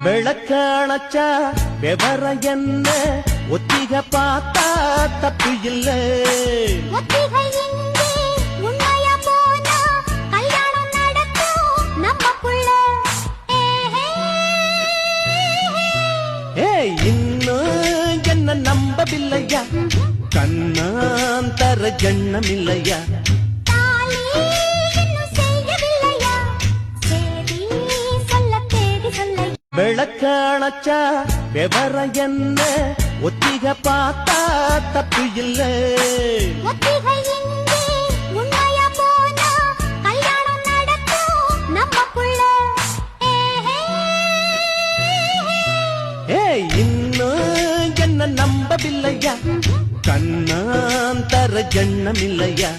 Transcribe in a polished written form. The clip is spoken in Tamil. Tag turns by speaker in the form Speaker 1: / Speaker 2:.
Speaker 1: விளக்கணச்சா விவரம் என்ன ஒத்திக பார்த்தா தப்பு இல்ல இன்னும் என்ன நம்பவில்லையா கண்ணான் தர ஜண்ணம் இல்லையா விளக்கணச்சா விவரம் என்ன ஒத்திக பார்த்தா தப்பு இல்ல இன்னும் என்ன நம்பவில்லையா கண்ணான் தர ஜண்ணம் இல்லையா